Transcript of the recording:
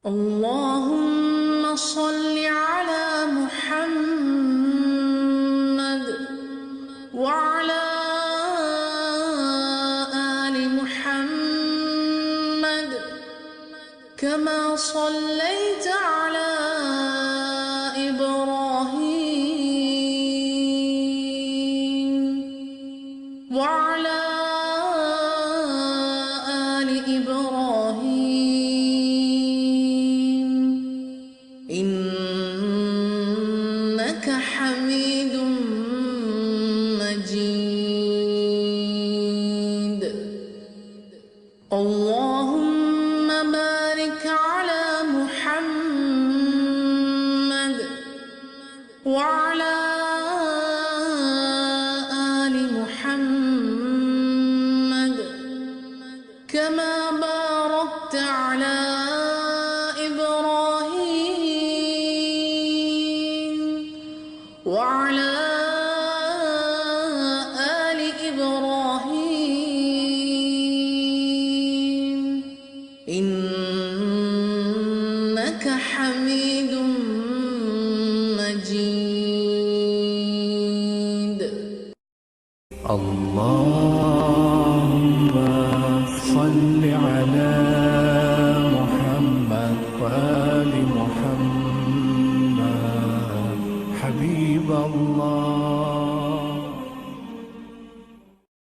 اللهم صل على محمد وعلى آل محمد كما صليت على إبراهيم وعلى آل إبراهيم إنك حميد مجيد. اللهم بارك على محمد وعلى آل محمد كما باركت على إبراهيم وعلى آل إبراهيم إنك حميد مجيد. الله